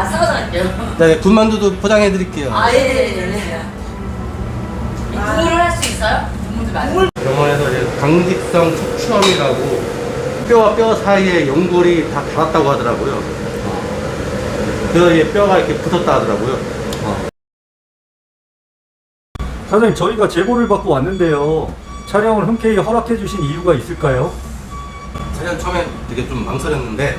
다 싸워갈게요. 네, 군만두도 포장해 드릴게요. 아, 예. 국물을 할 수 있어요? 국물도 많이. 병원에서 이제 강직성 척추암이라고 뼈와 뼈 사이에 연골이 다 닿았다고 하더라고요. 그래서 이게 뼈가 이렇게 붙었다 하더라고요. 사장님, 저희가 제보를 받고 왔는데요. 촬영을 흔쾌히 허락해 주신 이유가 있을까요? 사실 처음에 되게 좀 망설였는데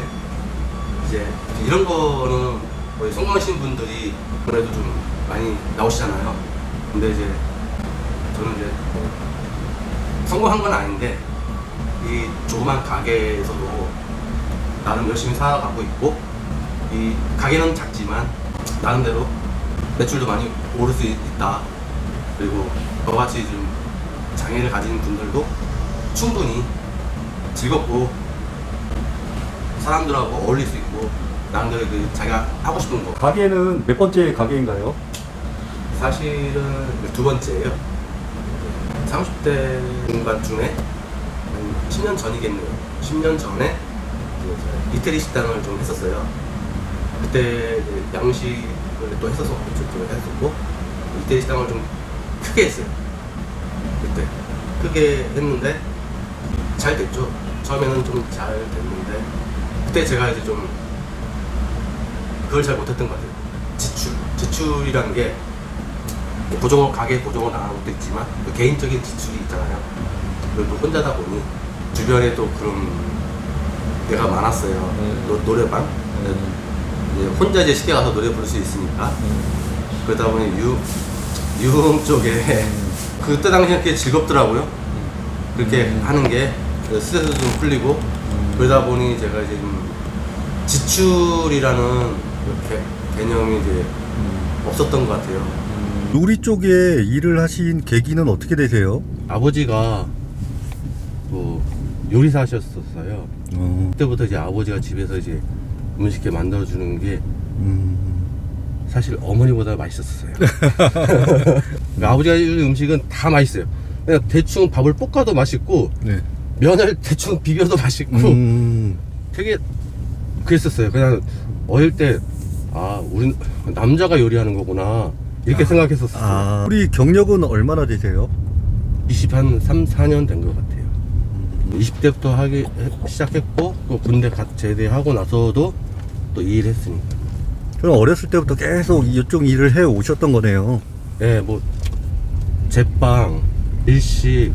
이제 이런 거는 거의 성공하신 분들이 그래도 좀 많이 나오시잖아요. 근데 이제 저는 이제 성공한 건 아닌데 이 조그만 가게에서도 나름 열심히 살아가고 있고 이 가게는 작지만 나름대로 매출도 많이 오를 수 있다. 그리고 저같이 좀 장애를 가진 분들도 충분히 즐겁고 사람들하고 어울릴 수 있고 나름대로 그 자기가 하고 싶은 거. 가게는 몇 번째 가게인가요? 사실은 두 번째예요. 30대 중반 중에 한 10년 전이겠네요. 10년 전에 이태리 식당을 좀 했었어요. 그때 이제 양식을 또 했었고 이태리 식당을 좀 크게 했어요. 그때 크게 했는데 잘 됐죠. 처음에는 좀 잘 됐는데 그때 제가 이제 좀 그걸 잘 못했던 것 같아요. 지출이라는 게 고정업 가게 고정업 나가는 것도 있지만 개인적인 지출이 있잖아요. 그리고 또 혼자다 보니 주변에 또 그런 데가 많았어요. 노래방. 이제 혼자 이제 쉽게 가서 노래 부를 수 있으니까 그러다 보니 유흥 쪽에 그때 당시에 그게 즐겁더라고요. 그렇게 하는 게 스트레스도 좀 풀리고 그러다 보니 제가 이제 좀 지출이라는 이렇게 개념이 이제 없었던 것 같아요. 요리 쪽에 일을 하신 계기는 어떻게 되세요? 아버지가 뭐 요리사셨었어요. 그때부터 이제 아버지가 집에서 이제 음식을 만들어주는 게 사실 어머니보다 맛있었어요. 그러니까 아버지가 해주는 음식은 다 맛있어요. 그냥 대충 밥을 볶아도 맛있고 네. 면을 대충 비벼도 맛있고 되게 그랬었어요. 그냥 어릴 때 우린 남자가 요리하는 거구나 이렇게 생각했었어요. 우리 경력은 얼마나 되세요? 23, 4년 된 것 같아요. 20대부터 하기 시작했고 또 군대 제대하고 나서도 또 이 일을 했으니까. 그럼 어렸을 때부터 계속 이쪽 일을 해 오셨던 거네요. 네, 뭐 제빵, 일식,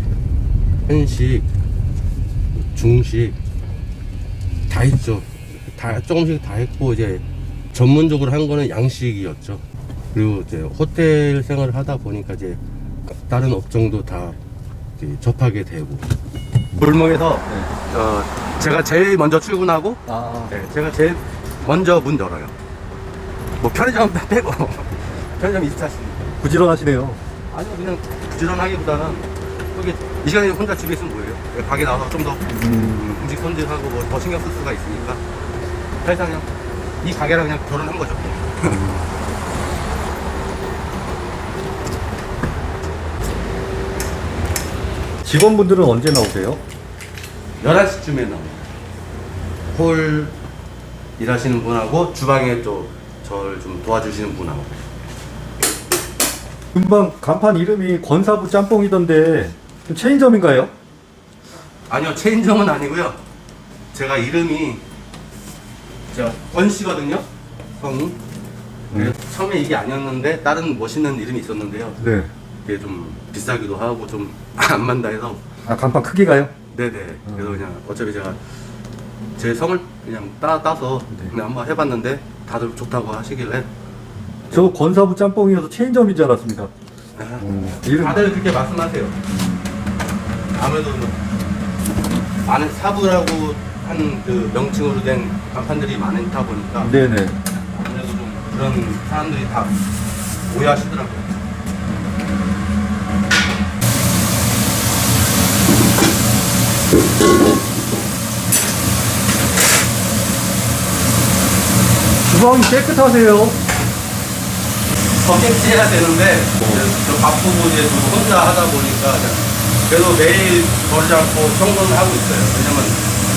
한식, 중식 다 했죠. 다 조금씩 다 했고 이제 전문적으로 한 거는 양식이었죠. 그리고 이제 호텔 생활을 하다 보니까 이제 다른 업종도 다 접하게 되고. 골목에서 제가 제일 먼저 출근하고 네, 제가 제일 먼저 문 열어요. 뭐 편의점 빼고 편의점 24시간. 부지런하시네요. 아니요, 그냥 부지런하기보다는 여기 이 시간에 혼자 집에 있으면 뭐예요? 가게 나와서 좀 더 음식 손질하고 뭐 더 신경 쓸 수가 있으니까 사실상 그냥 이 가게랑 그냥 결혼한 거죠. 직원분들은 언제 나오세요? 11시쯤에 나와요. 홀 일하시는 분하고 주방에 또 저를 좀 도와주시는 분하고. 금방 간판 이름이 권사부 짬뽕이던데 체인점인가요? 아니요, 체인점은 아니고요. 제가 이름이 제가 권씨거든요. 성이. 처음에 이게 아니었는데 다른 멋있는 이름이 있었는데요. 네. 이게 좀 비싸기도 하고 좀 안 맞다 해서. 간판 크기가요? 네네. 그래서 그냥 어차피 제가 제 성을 그냥 따서 그냥 한번 해봤는데 다들 좋다고 하시길래. 저 권사부 짬뽕이어서 체인점인 줄 알았습니다. 이름 다들 그렇게 말씀하세요. 아무래도 많은 사부라고 한 그 명칭으로 된 간판들이 많다 보니까 네네. 아무래도 좀 그런 사람들이 다 오해하시더라고요. 주방이 깨끗하세요. 더 깨끗해야 되는데 저 바쁘고 이제 좀 혼자 하다 보니까 그래도 매일 버리지 않고 청소는 하고 있어요. 왜냐면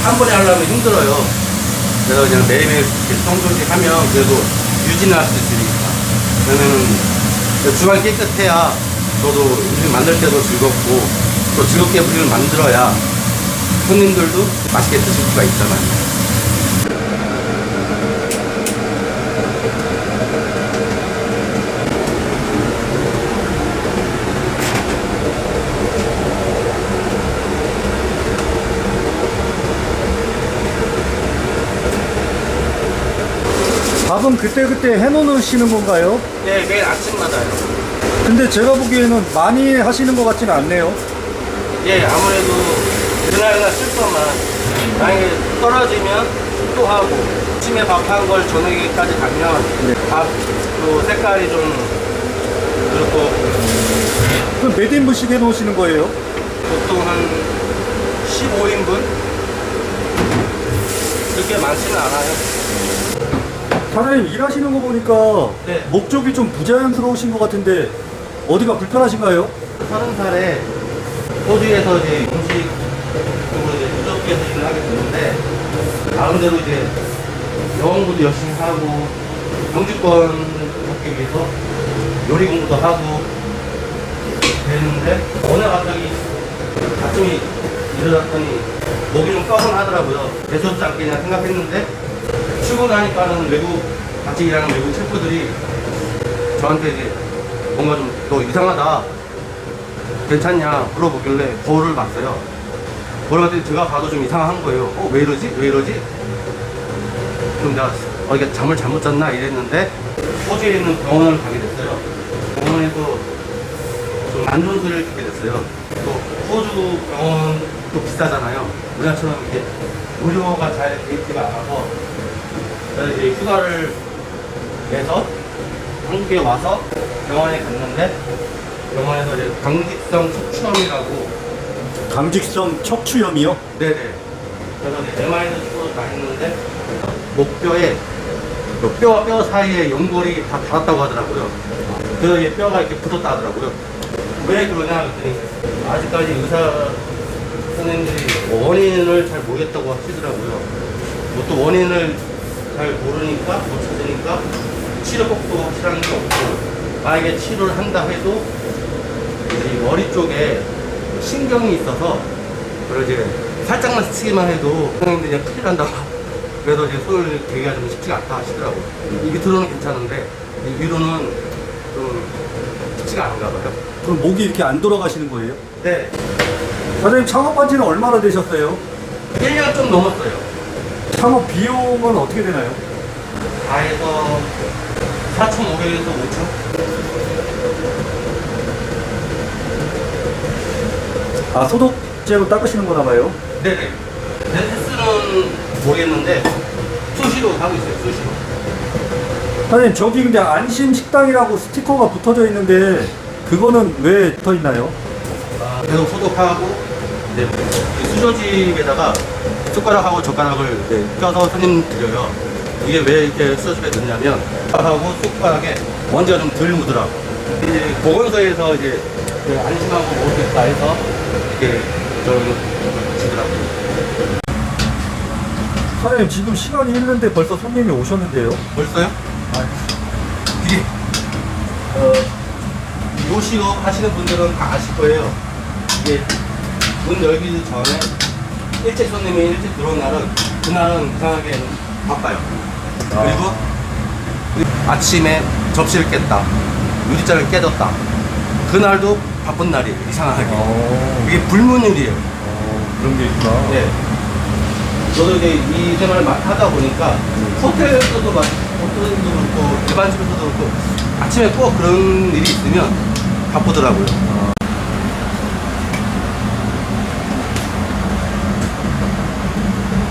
한 번에 하려면 힘들어요. 그래서 그냥 매일매일 이렇게 청소씩 하면 그래도 유진할 수 있으니까. 그러면 주방이 깨끗해야 저도 음식 만들 때도 즐겁고 또 즐겁게 음식을 만들어야 손님들도 맛있게 드실 수가 있잖아요. 밥은 그때그때 해놓으시는 건가요? 네, 매일 아침마다요. 근데 제가 보기에는 많이 하시는 것 같지는 않네요. 예, 아무래도 그날그날 쓸 것만 만약에 떨어지면 또 하고 아침에 밥한 걸 저녁에까지 가면 밥 또 색깔이 좀 그렇고 그럼 몇 인분씩 해놓으시는 거예요? 보통 한 15인분? 그렇게 많지는 않아요. 사장님 일하시는 거 보니까 네. 목적이 좀 부자연스러우신 것 같은데 어디가 불편하신가요? 30살에 호주에서 이제 음식으로 이제 무적기에서 일을 하게 됐는데 나름대로 이제 영어 공부도 열심히 하고 영주권 받기 위해서 요리 공부도 하고 됐는데 어느 날 갑자기 아침에 일어났더니 목이 좀 뻐근하더라고요. 대수롭지 않겠냐 생각했는데 출근하니까는 같이 일하는 외국 셰프들이 저한테 이제 뭔가 좀 너 이상하다 괜찮냐 물어보길래 거울을 봤어요. 거울 봤더니 제가 봐도 좀 이상한 거예요. 왜 이러지? 왜 이러지? 그럼 내가 이게 잠을 잘못 잤나 이랬는데 호주에 있는 병원을 가게 됐어요. 병원에서 좀 안 좋은 소리를 듣게 됐어요. 또 호주 병원도 비싸잖아요. 우리나라처럼 이렇게 의료가 잘 돼 있지가 않아서 그래서 이제 휴가를 내서 한국에 와서 병원에 갔는데 병원에서 이제 강직성 척추염이라고 강직성 척추염이요? 네네. 그래서 이제 MRI도 찍고 다 했는데 목뼈에 뼈와 뼈 사이에 연골이 다 닳았다고 하더라고요. 그래서 이제 뼈가 이렇게 붙었다 하더라고요. 왜 그러냐 그랬더니 아직까지 의사 선생님들이 원인을 잘 모르겠다고 하시더라고요. 뭐 또 원인을 잘 모르니까 못 찾으니까 치료법도 확실한 게 없고 만약에 치료를 한다 해도 이 머리 쪽에 신경이 있어서 그걸 이제 살짝만 스치기만 해도 선생님들이 그냥 큰일 난다. 그래서 이제 손을 대기가 좀 쉽지가 않다 하시더라고요. 이 밑으로는 괜찮은데 이 위로는 좀 쉽지가 않은가 봐요. 그럼 목이 이렇게 안 돌아가시는 거예요? 네. 사장님 창업한 지는 얼마나 되셨어요? 1년 좀 넘었어요. 창업 비용은 어떻게 되나요? 다 해서 4,500에서 5,000? 아 소독제로 닦으시는 거나 봐요? 네네. 헬스는 모르겠는데 수시로 하고 있어요. 수시로. 사장님 저기 근데 안심식당이라고 스티커가 붙어져 있는데 그거는 왜 붙어 있나요? 계속 소독하고 이제 수저집에다가 숟가락하고 젓가락을 이제 껴서 손님 드려요. 이게 왜 이렇게 수저집에 넣냐면 숟가락하고 숟가락에 먼지가 좀 덜 묻으라고. 이제 보건소에서 이제 안심하고 먹을 수 있다 해서 이렇게 저를 주더라고요. 사장님 지금 시간이 있는데 벌써 손님이 오셨는데요? 벌써요? 이게 요 식업 하시는 분들은 다 아실 거예요. 이게 문 열기 전에 일찍 손님이 일찍 들어온 날은 그날은 이상하게 바빠요. 그리고 아침에 접시를 깼다, 유리잔을 깨졌다. 그날도 바쁜 날이에요. 이상하게. 이게 불문율이에요. 그런 게 있구나. 네. 저도 이제 이 생활을 하다 보니까 호텔에서도 호텔도 그렇고 일반집에서도 그렇고 아침에 꼭 그런 일이 있으면 바쁘더라고요.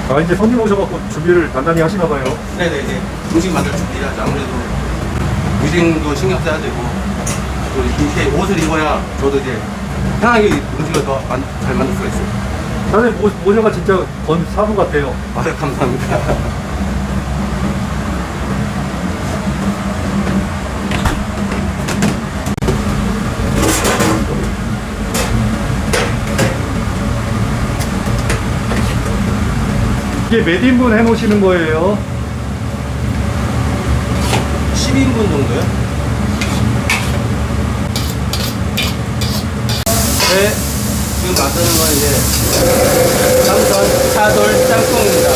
아 이제 손님 오셔갖고 준비를 단단히 하시나 봐요. 네네, 이제 음식 만들 준비해야죠. 아무래도 위생도 신경 써야 되고 또 이렇게 옷을 입어야 저도 이제 편하게 음식을 더 잘 만들 수가 있어요. 사장님 모셔가 진짜 건 사부 같아요. 아, 감사합니다. 이게 몇 인분 해놓으시는 거예요? 10인분 정도요? 네, 지금 만드는 건 이제 삼선 차돌 짬뽕입니다.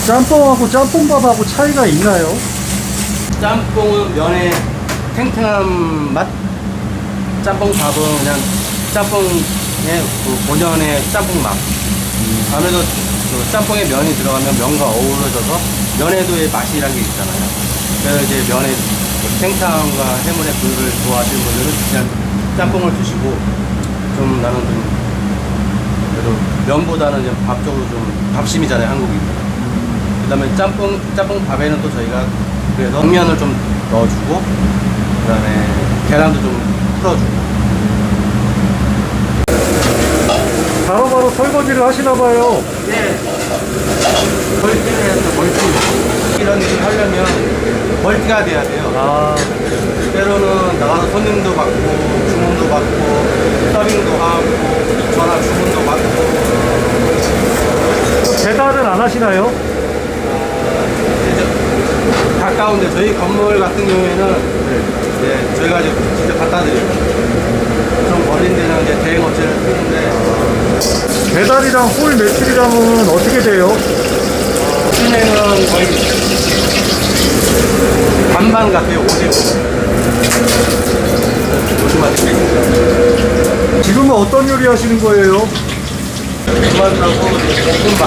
짬뽕하고 짬뽕밥하고 차이가 있나요? 짬뽕은 면의 탱탱한 맛, 짬뽕밥은 그냥 짬뽕의 그 본연의 짬뽕 맛. 아무래도 그 짬뽕에 면이 들어가면 면과 어우러져서 면에도의 맛이란 게 있잖아요. 그래서 이제 면의 그 탱탱함과 해물의 불을 좋아하시는 분들은 그냥 짬뽕을 드시고, 좀 나는 좀 그래도 면보다는 좀 밥 쪽으로 좀 밥심이잖아요, 한국이. 그 다음에 짬뽕밥에는 또 저희가 그래서 당면을 좀 넣어주고, 그 다음에 계란도 좀 풀어주고. 바로바로 설거지를 하시나봐요. 네. 멀티를 해야 돼요, 멀티. 이런 일을 하려면 멀티가 돼야 돼요. 아, 때로는 나가서 손님도 받고, 주문도 받고, 서빙도 하고, 전화 주문도 받고. 배달은 안 하시나요? 이제 가까운데 저희 건물 같은 경우에는 네, 저희가 이제 직접 갖다 드려요. 좀 멀린 데는 이제 대행 업체를 쓰는데 배달이랑 홀 매출이랑은 어떻게 돼요? 요즘에는 거의 반반 같아요. 50. 조심하실 수 있습니다. 지금은 어떤 요리 하시는 거예요? 그만하고 볶음밥.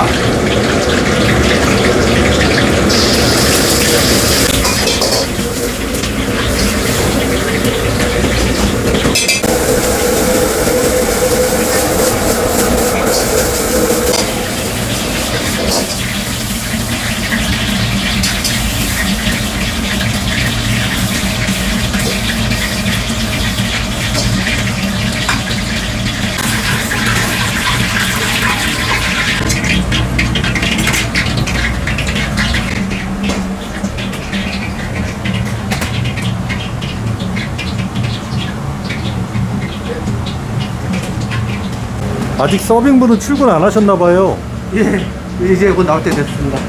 아직 서빙분은 출근 안 하셨나봐요. 예, 이제 곧 나올 때 됐습니다.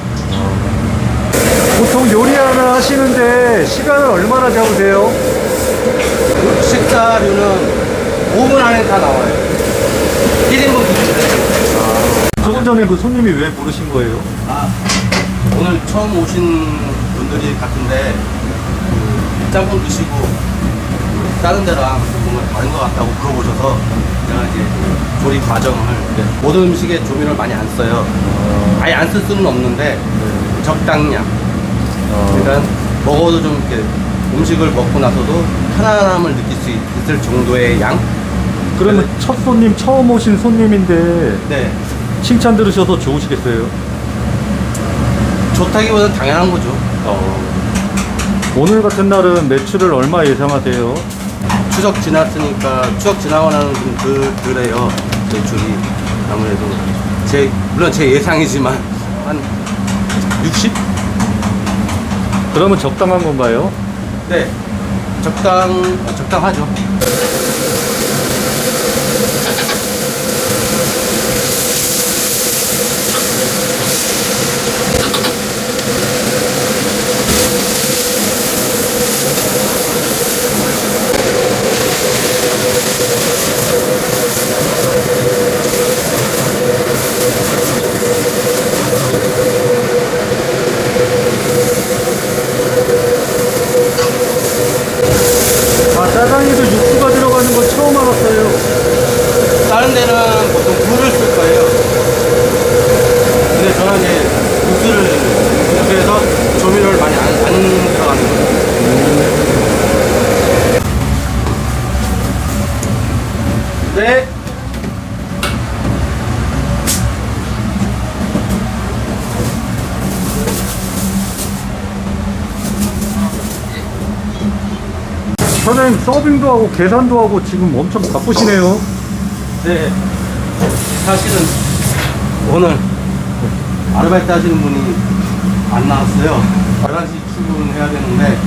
보통 요리 하나 하시는데 시간을 얼마나 잡으세요? 식사류는 5분 안에 다 나와요. 1인분 기준으로. 조금 전에 그 손님이 왜 부르신 거예요? 아, 오늘 처음 오신 분들이 같은데 짬뽕 드시고 다른 데랑 뭔가 다른 것 같다고 물어보셔서 제가 이제 조리 과정을 모든 음식에 조미료를 많이 안 써요. 아예 안 쓸 수는 없는데 적당량. 그러니까 먹어도 좀 이렇게 음식을 먹고 나서도 편안함을 느낄 수 있을 정도의 양. 그러면 첫 손님, 처음 오신 손님인데 네, 칭찬 들으셔서 좋으시겠어요? 좋다기보다는 당연한 거죠. 오늘 같은 날은 매출을 얼마 예상하세요? 추석 지났으니까 추석 지나고 나는 좀 그래요. 매출이 아무래도 물론 제 예상이지만 한 60? 그러면 적당한 건가요? 네, 적당하죠. 아, 짜장에도 육수가 사장님 서빙도 하고 계산도 하고 지금 엄청 바쁘시네요. 네. 사실은 오늘 아르바이트 하시는 분이 안 나왔어요. 11시 출근해야 되는데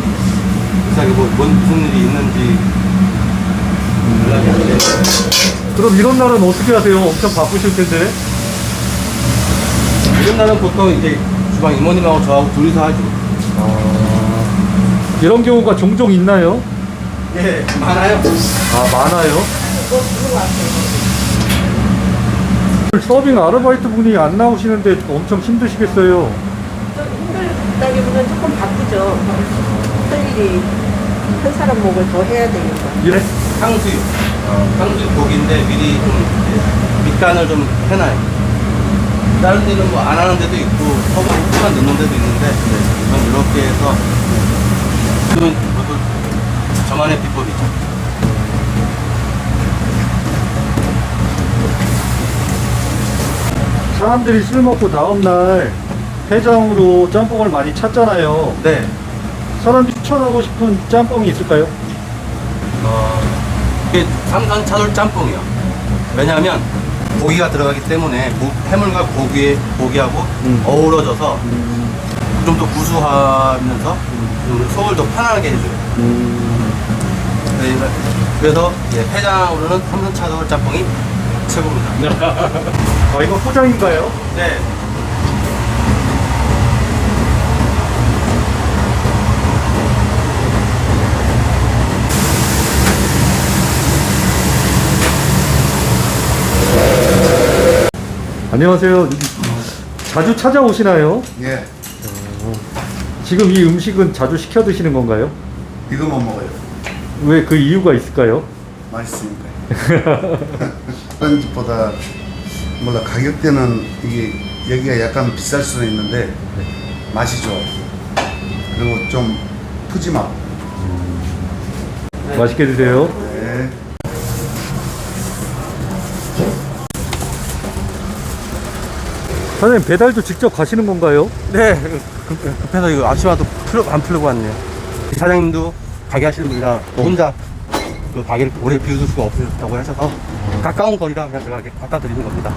이상하게 무슨 일이 있는지 연락이 안 돼요. 그럼 이런 날은 어떻게 하세요? 엄청 바쁘실 텐데. 이런 날은 보통 이제 주방 이모님하고 저하고 둘이서 하죠. 이런 경우가 종종 있나요? 예, 많아요. 아, 많아요? 서빙 아르바이트 분이 안 나오시는데 엄청 힘드시겠어요. 좀 힘들다기보다는 조금 바쁘죠. 할 일이 한 사람 목을 더 해야 되니까. 예? 탕수육. 탕수육 고기인데 미리 좀 이제 밑간을 좀 해놔요. 다른 데는 뭐 안 하는 데도 있고 허브만 넣는 데도 있는데 전 이렇게 해서 이건 저만의 비법이죠. 사람들이 술 먹고 다음날 해장으로 짬뽕을 많이 찾잖아요. 네. 사람들이 추천하고 싶은 짬뽕이 있을까요? 이게 삼선 차돌 짬뽕이요. 왜냐하면 고기가 들어가기 때문에 해물과 고기하고 어우러져서 좀 더 구수하면서 좀 속을 더 편하게 해줘요. 그래서 해장으로는 삼선 차돌 짬뽕이 최고입니다. 아, 이거 포장인가요? 네. 안녕하세요. 자주 찾아오시나요? 예, 지금 이 음식은 자주 시켜 드시는 건가요? 이거만 먹어요. 왜 그 이유가 있을까요? 맛있으니까. 다른 집보다 몰라 가격대는 이게 여기가 약간 비쌀 수는 있는데 맛이 좋아요. 그리고 좀 푸짐하고. 맛있게 드세요. 네. 사장님 배달도 직접 가시는 건가요? 네. 급해서 이거 아침마다 안 풀려고 왔네요. 사장님도 가게 하시는 분이라 혼자 그 가게를 오래 비워둘 수가 없다고 하셔서 가까운 거리라 그냥 제가 이렇게 갖다 드리는 겁니다.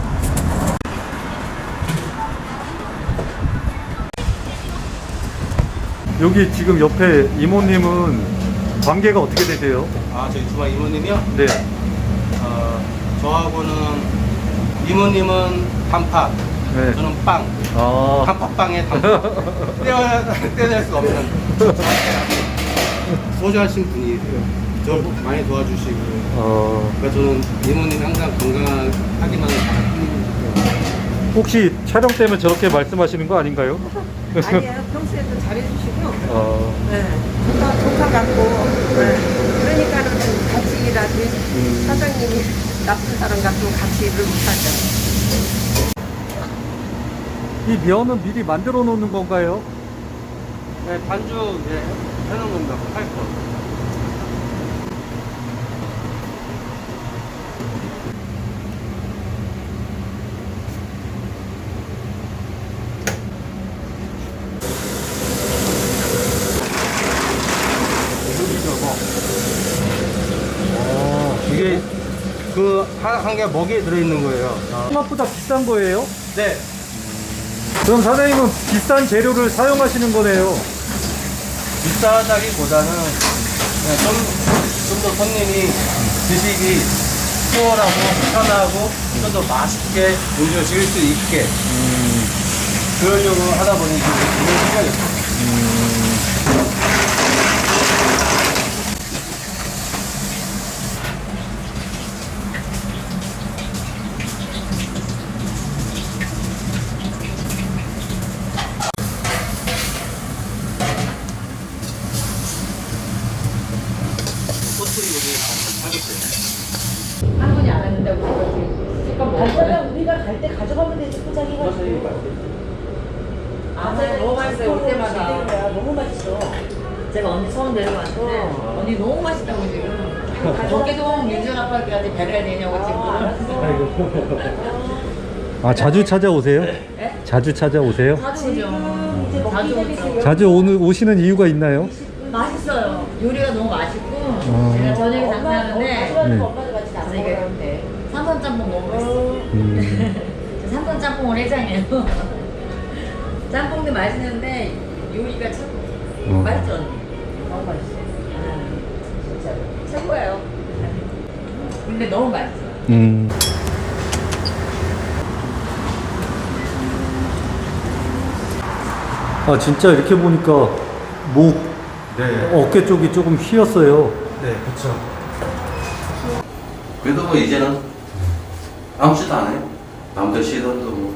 여기 지금 옆에 이모님은 관계가 어떻게 되세요? 아, 저희 주방 이모님이요? 네. 저하고는 이모님은 단팥, 네. 저는 빵. 아, 단팥빵에 단팥. 떼낼 수가 없는 소주하신 분이에요. 저 많이 도와주시고. 그러니까 저는 이모님 항상 건강하기만 바랍니다. 혹시 촬영 때문에 저렇게 말씀하시는 거 아닌가요? 아니에요. 평소에도 잘해주시고, 어, 네. 조카 같고, 네. 그러니까는 같이 일하지. 사장님이 나쁜 사람 같으면 같이 일을 못하죠. 이 면은 미리 만들어 놓는 건가요? 네, 반죽 해놓은 겁니다. 할 거. 이게 그 한 개 먹이에 들어있는 거예요. 생각보다 비싼 거예요? 네. 그럼 사장님은 비싼 재료를 사용하시는 거네요. 비싸다기보다는 그냥 좀 더 손님이 드시기 수월하고 편하고 좀 더 맛있게 음식을 즐길 수 있게 그러려고 하다 보니 이게 굉장히 신경이 있어요. 할머니 안 했는데 우리가 지금 실컷 먹었어요. 우리가 갈 때 가져가면 되지, 포장해가지고. 아, 제가 너무 맛있어요. 올 때마다. 너무 맛있어. 제가 언니 처음 데려왔는데 언니 너무 맛있다고 지금. 저기도 민준 아빠까지 배려야 되냐고 지금. 아, 자주 찾아오세요? 네? 자주 찾아오세요? 자주 오죠. 자주 오죠. 자주 오시는 이유가 있나요? 맛있어요. 요리가 너무 맛있고 제가 저녁에 장사하는데 네. 엄마도 같이 가서 이게 삼선 짬뽕 먹고 있어. 삼선 짬뽕을 해장해요. 짬뽕도 맛있는데 요리가 참 맛있죠 언니? 너무 맛있어. 진짜 최고예요. 근데 너무 맛있어. 아 진짜 이렇게 보니까 목 네. 어깨 쪽이 조금 휘었어요. 네, 그렇죠. 그래도 뭐 이제는 아무 짓도 안 해요. 남들 쉬던도 뭐